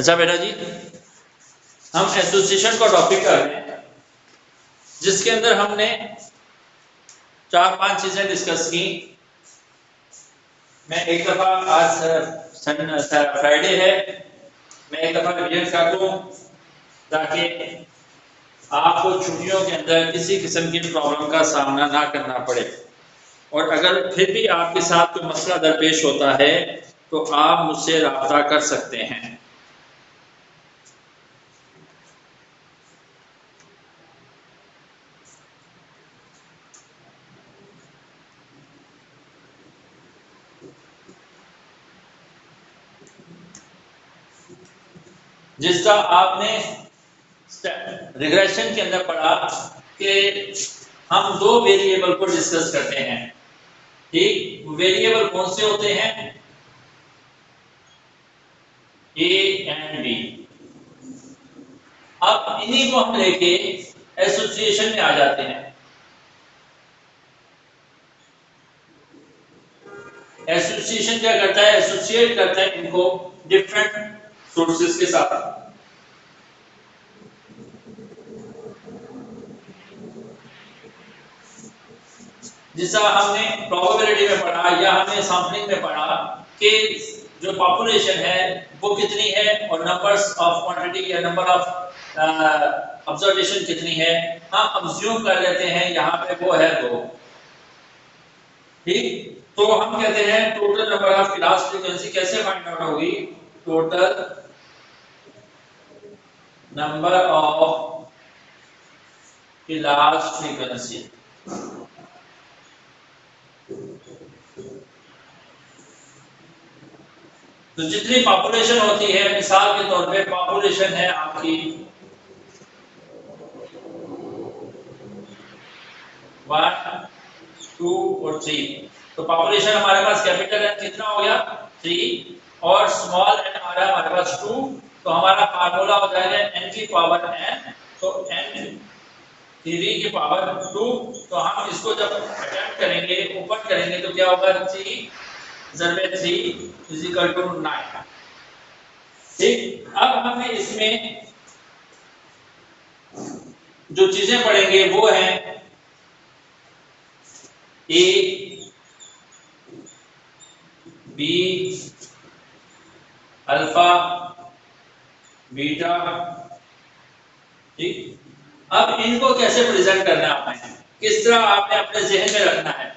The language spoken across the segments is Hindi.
अच्छा बेटा जी, हम एसोसिएशन का टॉपिक कर रहे हैं जिसके अंदर हमने 4-5 चीजें डिस्कस की। मैं एक दफा आज फ्राइडे है, मैं एक दफा रिवीजन कर दूं ताकि आपको छुट्टियों के अंदर किसी किस्म की प्रॉब्लम का सामना ना करना पड़े। और अगर फिर भी आपके साथ कोई मसला दरपेश होता है तो आप मुझसे राब्ता कर सकते हैं। जिस तरह आपने रिग्रेशन के अंदर पढ़ा कि हम दो वेरिएबल को डिस्कस करते हैं, ठीक? वेरिएबल कौन से होते हैं? A and B. अब इन्हीं को हम लेके एसोसिएशन में आ जाते हैं। एसोसिएशन क्या करता है? एसोसिएट करता है इनको डिफरेंट सोर्सेस के साथ। जिसका हमने प्रोबेबिलिटी में पढ़ा या हमने सैंपलिंग में पढ़ा कि जो पॉपुलेशन है वो कितनी है और नंबर्स ऑफ क्वांटिटी या नंबर ऑफ ऑब्जर्वेशन कितनी है, हम अज्यूम कर लेते हैं यहाँ पे वो है 2, ठीक? तो हम कहते हैं total number of class frequency कैसे फाइंड आउट होगी? Total number of class frequency. तो जितनी पॉपुलेशन होती है, मिसाल के तौर पे पॉपुलेशन है आपकी 1, 2 और 3, तो पॉपुलेशन हमारे पास कैपिटल एन कितना हो गया? 3 और स्मॉल एन आ रहा है हमारे पास 2, तो हमारा फार्मूला हो जाएगा एन की पावर एन, तो एन 3 की पावर 2। तो हम इसको जब अटेम्प्ट करेंगे, ओपन करेंगे तो क्या होगा? 3 ज़रबे 3 इज इक्वल टू 9, ठीक? अब हमें इसमें जो चीजें पढ़ेंगे वो है ए, बी, अल्फा, बीटा, ठीक? अब इनको कैसे प्रेजेंट करना है आपने, किस तरह आपने अपने जहन में रखना है,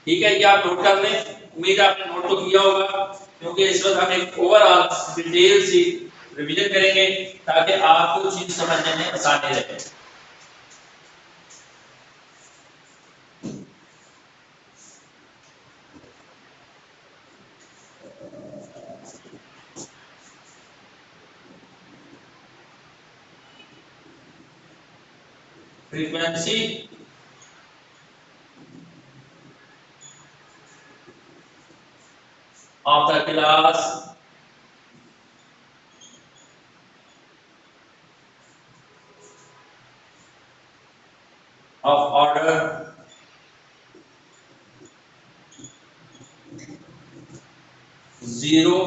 ठीक है? ये आप नोट कर लें। उम्मीद आपने नोट तो किया होगा, क्योंकि इस वक्त हम एक ओवरऑल डिटेल सी रिवीजन करेंगे ताकि आपको चीज समझने में आसानी रहे। Frequency of the class of order 0,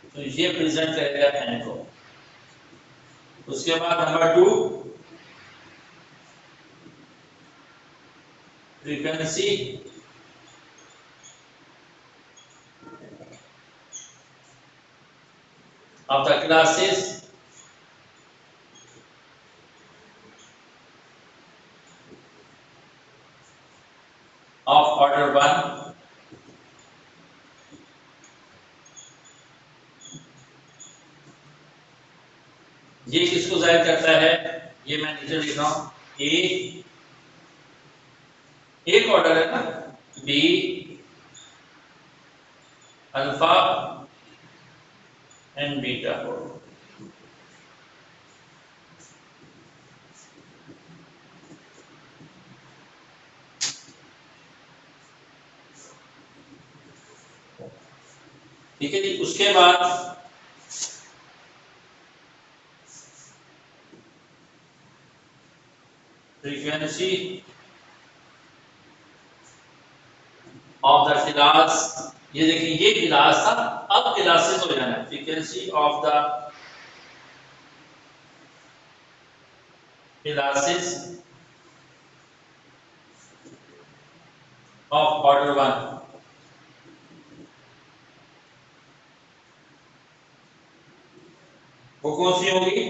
तो ये प्रेजेंट करेगा एन को। उसके बाद number 2, frequency of the classes of order 1, ये किसको जाहिर करता है? ये मैं नीचे लिख रहा हूं, ए एक ऑर्डर है ना, बी, अल्फा एंड बीटा, ठीक है जी? उसके बाद फ्रीक्वेंसी ऑफ द क्लास, ये देखिए ये क्लास था, अब क्लासेस हो जाना है। Frequency of the classes of order 1 वो कौन सी होगी?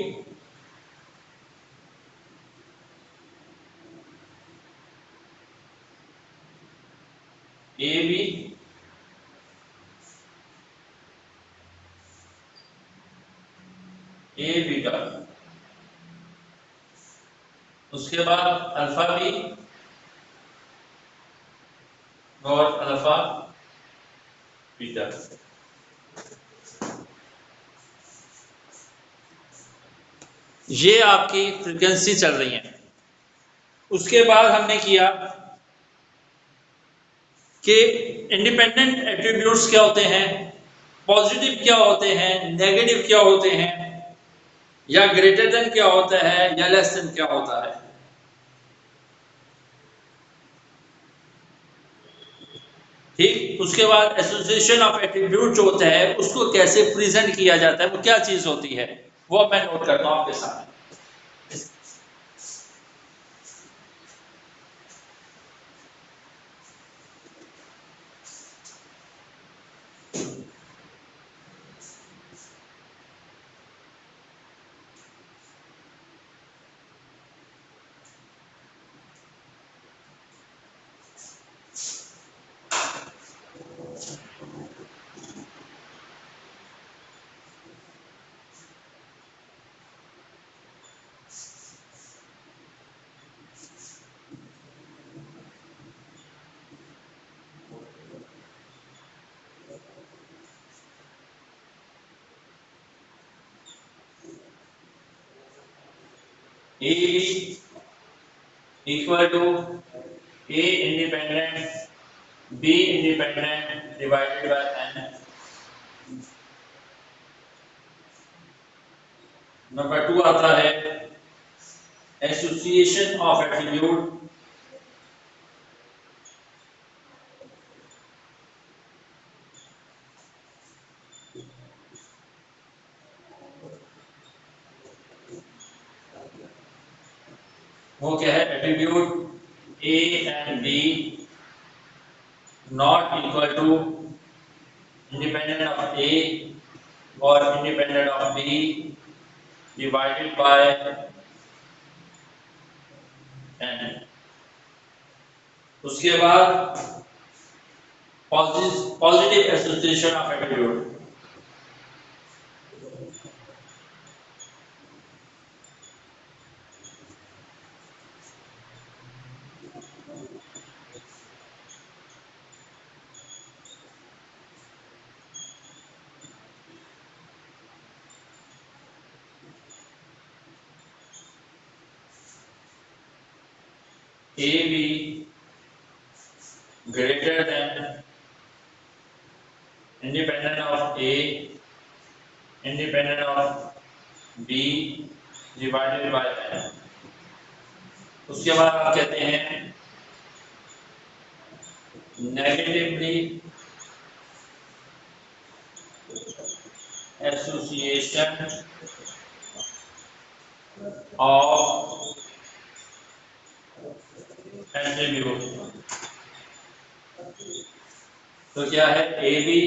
ए बी ए बीटा, उसके बाद अल्फा बी और अल्फा बीटा। ये आपकी फ्रीक्वेंसी चल रही है। उसके बाद हमने किया कि इंडिपेंडेंट एट्रीब्यूट्स क्या होते हैं, पॉजिटिव क्या होते हैं, नेगेटिव क्या होते हैं, या ग्रेटर देन क्या होता है, या लेस देन क्या होता है। ठीक, उसके बाद एसोसिएशन ऑफ एट्रीब्यूट जो होता है उसको कैसे प्रेजेंट किया जाता है, वो क्या चीज होती है, वो मैं नोट करता हूं आपके सामने। A equal to A independent B independent divided by N. Number 2 आता है एसोसिएशन ऑफ एट्रीब्यूट वो क्या है, attribute A and B not equal to independent of A और independent of B divided by N. उसके बाद positive association of attribute, A B greater than independent of A independent of B divided by N। उसके बाद आप कहते हैं नेगेटिवली एसोसिएशन ऑफ एट्रीब्यूट। तो क्या है, A B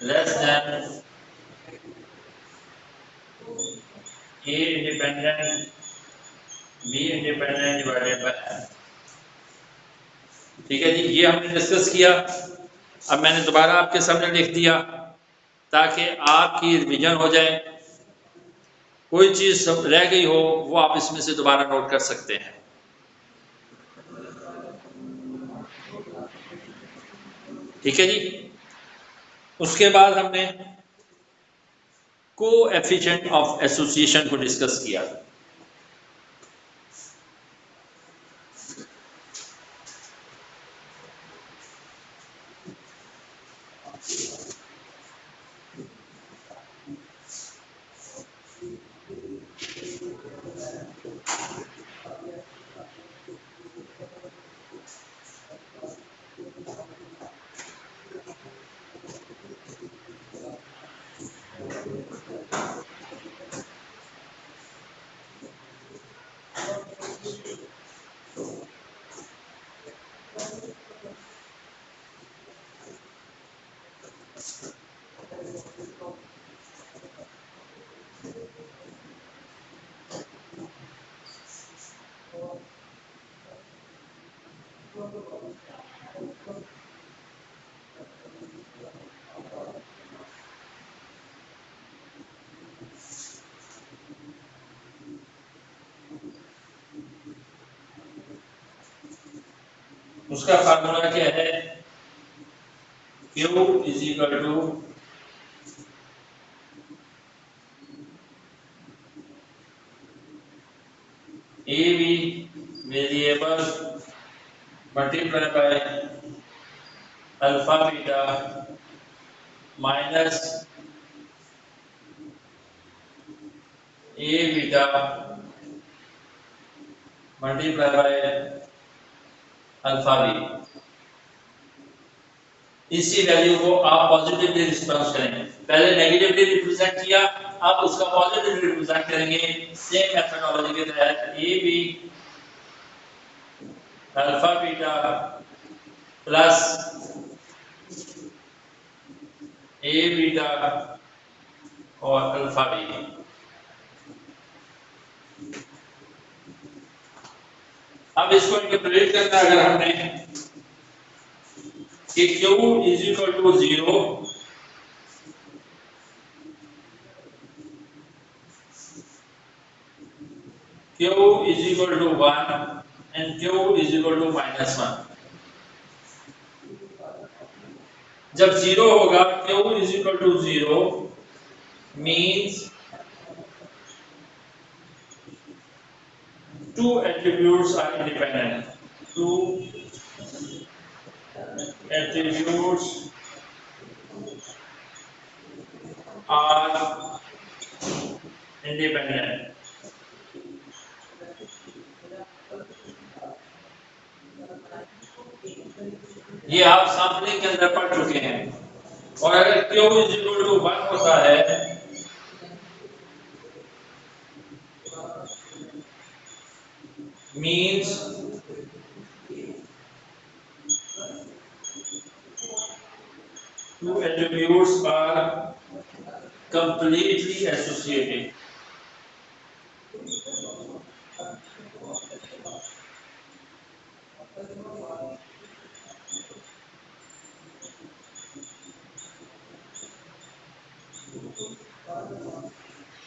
less than A independent B independent divided by N. ठीक है जी, ये हमने डिस्कस किया। अब मैंने दोबारा आपके सामने लिख दिया ताकि आपकी रिवीजन हो जाए, कोई चीज रह गई हो वो आप इसमें से दोबारा नोट कर सकते हैं। ठीक है जी, उसके बाद हमने कोएफिशिएंट ऑफ एसोसिएशन को डिस्कस किया। उसका फार्मूला क्या है? Q is equal to AB variable multiply by alpha beta minus A beta multiply by alpha B. इसी वैल्यू को आप पॉजिटिवली रिस्पॉन्स करेंगे। पहले नेगेटिवली रिप्रेजेंट किया, अब उसका पॉजिटिवली रिप्रेजेंट करेंगे सेम मेथडोलॉजी के तहत। A B alpha beta plus A beta और अल्फा बी। अब इसको इंटरप्रेट करना अगर हमने कि Q is equal to 0, Q is equal to 1 and Q is equal to -1। जब 0 होगा, Q is equal to 0 means two attributes are independent. Two attributes are independent। ये आप सैंपलिंग के अंदर पढ़ चुके हैं। और अगर Q is equal to 1 होता है means two attributes are completely associated।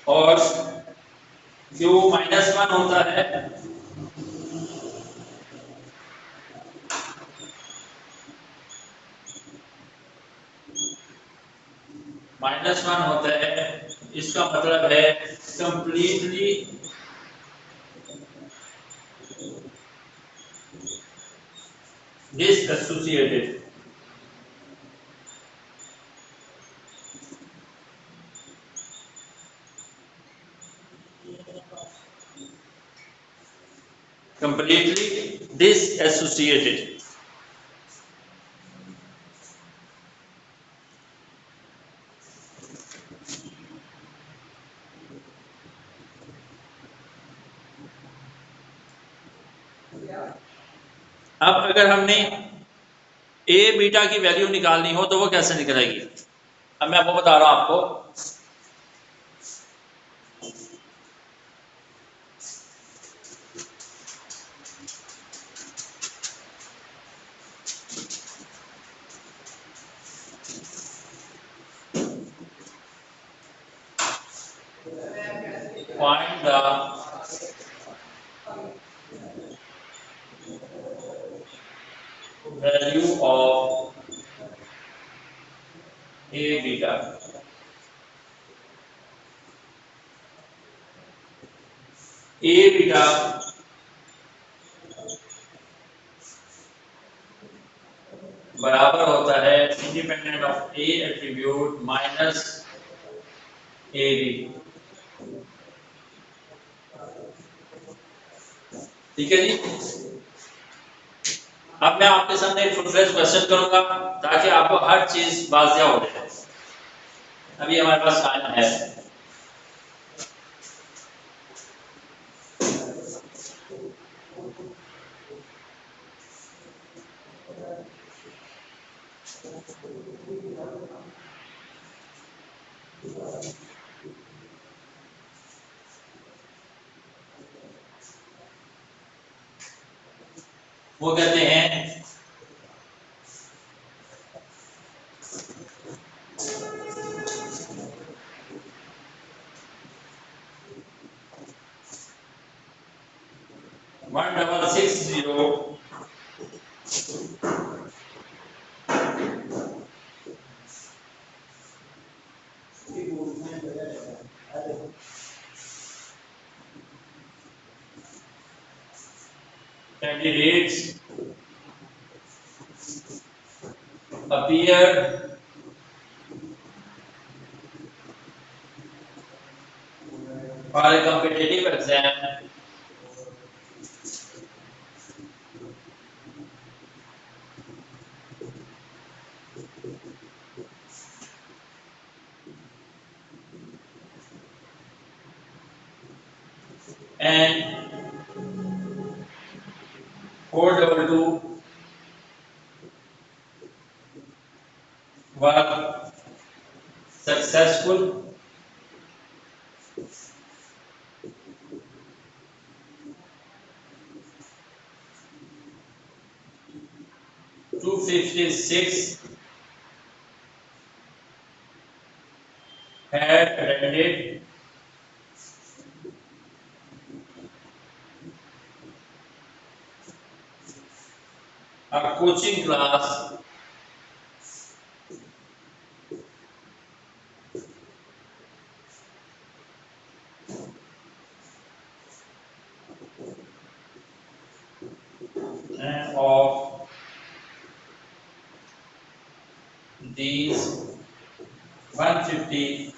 और Q -1 होता है -1 होता है, इसका मतलब है कंप्लीटली डिसएसोसिएटेड। कंप्लीटली डिसएसोसिएटेड। अब अगर हमने ए बीटा की वैल्यू निकालनी हो तो वो कैसे निकलेगी? अब मैं वो बता रहा हूं आपको। Find the value of A beta. A beta बराबर होता है independent of A attribute minus A B. ठीक है जी। अब मैं आपके सामने एक फुल फ्लेज क्वेश्चन करूंगा ताकि आपको हर चीज वाज़िया हो जाए। अभी हमारे पास टाइम है। वो कहते हैं one double six zero candidates appear for a competitive exam and 422 were successful. Two 56 had attended a coaching class and of these 150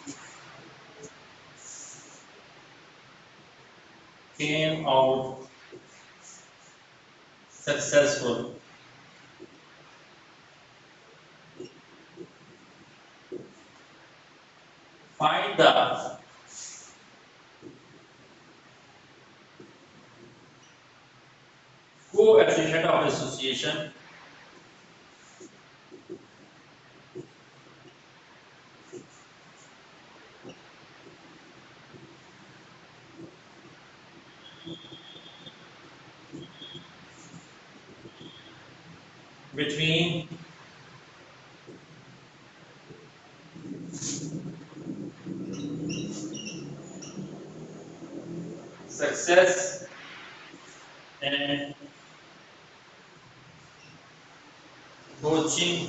came out successful. Find the coefficient of association between success and coaching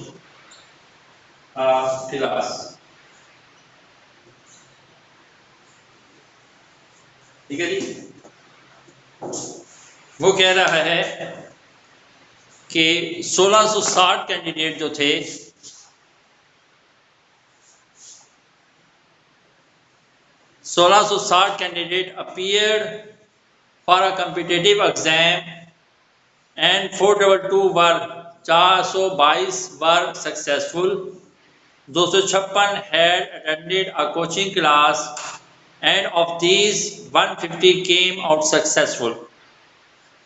class. ठीक है जी, वो कह रहा है कि 1660 कैंडिडेट जो थे candidate appeared for a competitive exam and 422 were 422 were successful. 256 had attended a coaching class and of these 150 came out successful.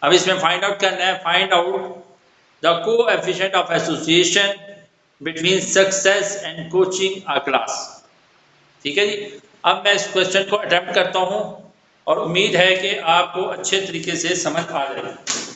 अब इसमें फाइंड आउट करना है, find out the coefficient of association between success and coaching a class. ठीक है जी, अब मैं इस क्वेश्चन को अटेम्प्ट करता हूं और उम्मीद है कि आपको अच्छे तरीके से समझ आ जाएगी।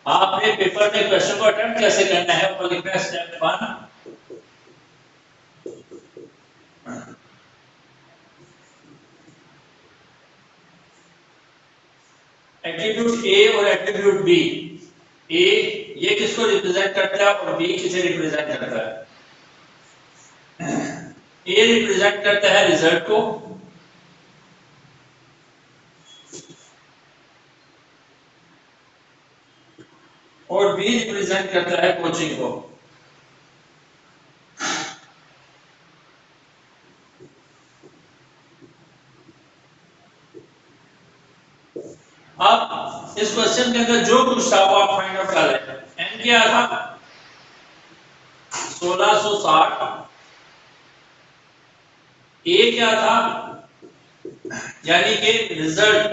आपने पेपर में क्वेश्चन को अटेम्प्ट कैसे करना है वो लिखना है स्टेप 1। एट्रीब्यूट ए और एट्रीब्यूट बी, ए ये किसको रिप्रेजेंट करता है और बी किसे रिप्रेजेंट करता है? ए रिप्रेजेंट करता है रिजल्ट को और बी रिप्रेजेंट करता है कोचिंग को। अब इस क्वेश्चन क्वेश्चन के अंदर जो कुछ था वो आप फाइंड आउट कर लें। एन क्या था 1660, ए क्या था, यानी कि रिजल्ट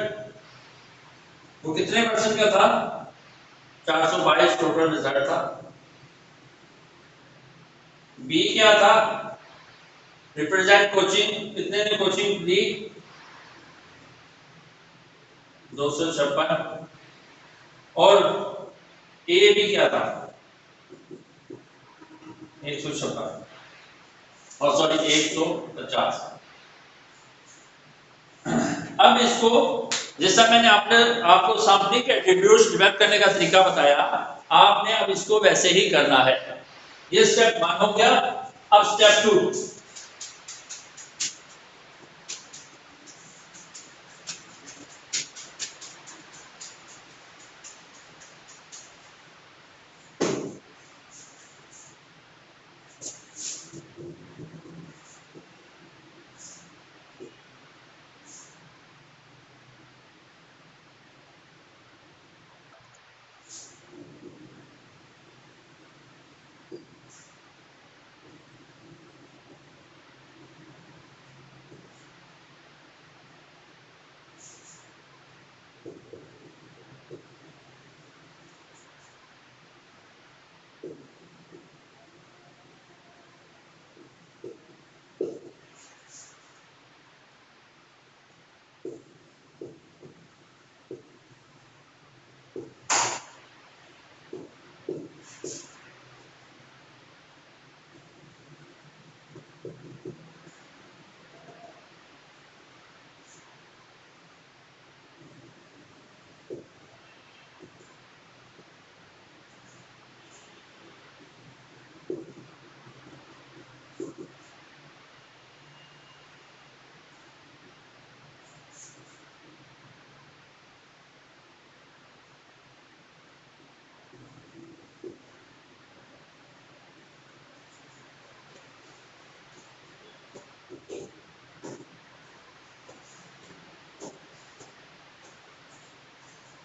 वो कितने परसेंट का था, 422 टोटल रिजल्ट था। बी क्या था, रिप्रेजेंट कोचिंग, कितने ने कोचिंग ली, 256। और ए भी क्या था, 156 और सॉरी 150। अब इसको जैसा मैंने आपको सैम्पलिंग के एट्रीब्यूट्स डेवलप करने का तरीका बताया, आपने अब इसको वैसे ही करना है। ये स्टेप 1 हो गया। अब स्टेप 2,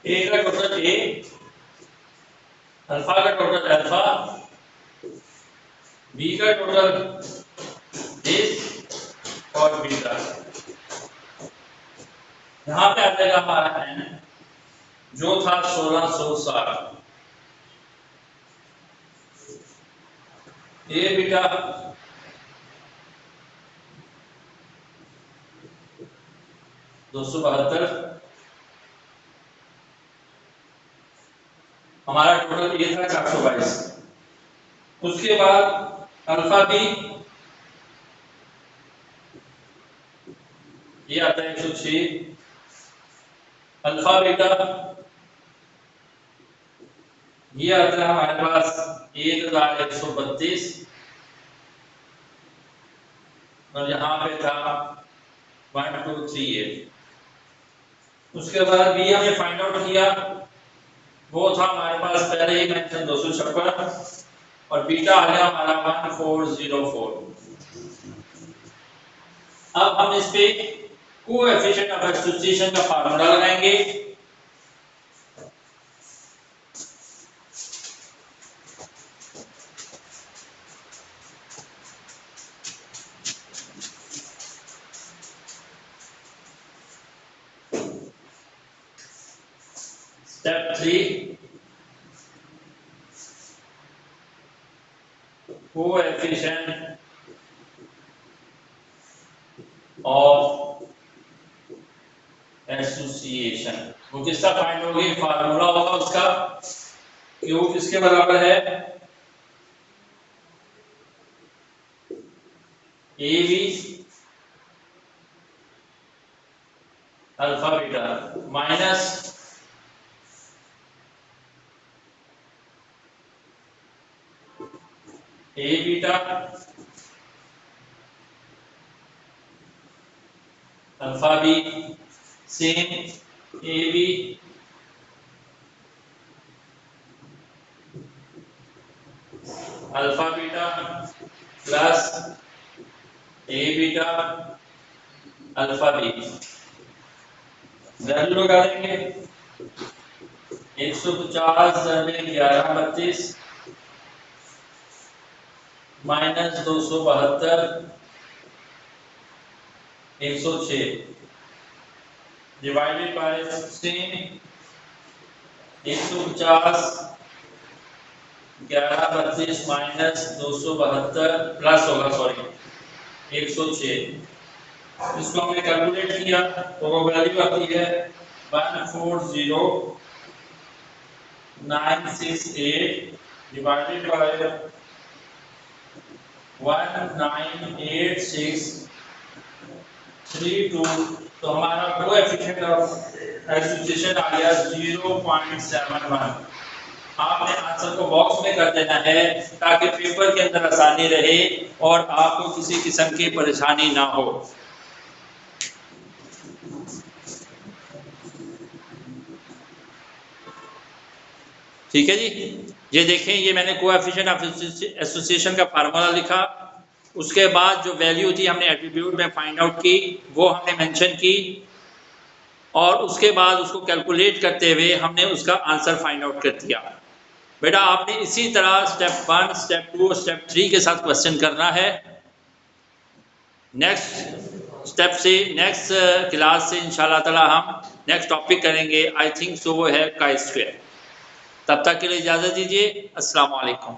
ए का टोटल ए, अल्फा का टोटल अल्फा, बी का टोटल दिस और बीटा। यहां पे आ जाएगा हमारा एन जो था 1660, ए बीटा 272, हमारा टोटल ए था 422। उसके बाद अल्फा बी ये आता है 106, अल्फा बीटा ये आता है हमारे पास 1132 और यहाँ पे था 1238। उसके बाद बी हमने फाइंड आउट किया, वो था हमारे पास पहले ही मेंशन 256 और बीटा आ गया हमारा 1404। अब हम इस पे कोएफिशिएंट ऑफ एसोसिएशन का फार्मूला लगाएंगे। स्टेप 3, कोएफिशिएंट ऑफ एसोसिएशन, वो किसका फाइंड होगी, फार्मूला होगा उसका, क्यू किसके बराबर है, A B alpha beta minus A beta alpha B same A B alpha beta plus A beta alpha B, value लगा देंगे। 150 में 1132 minus 272 106 divided by 16 150 1132 minus 272 plus होगा सॉरी 106। इसको हमने कैलकुलेट किया तो वो वैल्यू आती है 140,968 डिवाइडेड बाय 198632। तो हमारा कोएफिशिएंट ऑफ एसोसिएशन आ गया 0.71। आपने आंसर को बॉक्स में कर देना है ताकि पेपर के अंदर आसानी रहे और आपको किसी किस्म की परेशानी ना हो। ठीक है जी, ये देखें, ये मैंने कोएफिशिएंट ऑफ एसोसिएशन का फार्मूला लिखा। उसके बाद जो वैल्यू थी हमने एट्रीब्यूट में फाइंड आउट की, वो हमने मेंशन की, और उसके बाद उसको कैलकुलेट करते हुए हमने उसका आंसर फाइंड आउट कर दिया। बेटा आपने इसी तरह स्टेप 1, स्टेप 2, स्टेप 3 के साथ क्वेश्चन करना है। नेक्स्ट स्टेप से नेक्स्ट क्लास से इंशाल्लाह ताला हम नेक्स्ट टॉपिक करेंगे, आई थिंक सो वो है chi स्क्वायर। तब तक के लिए इजाज़त दीजिए। अस्सलाम वालेकुम।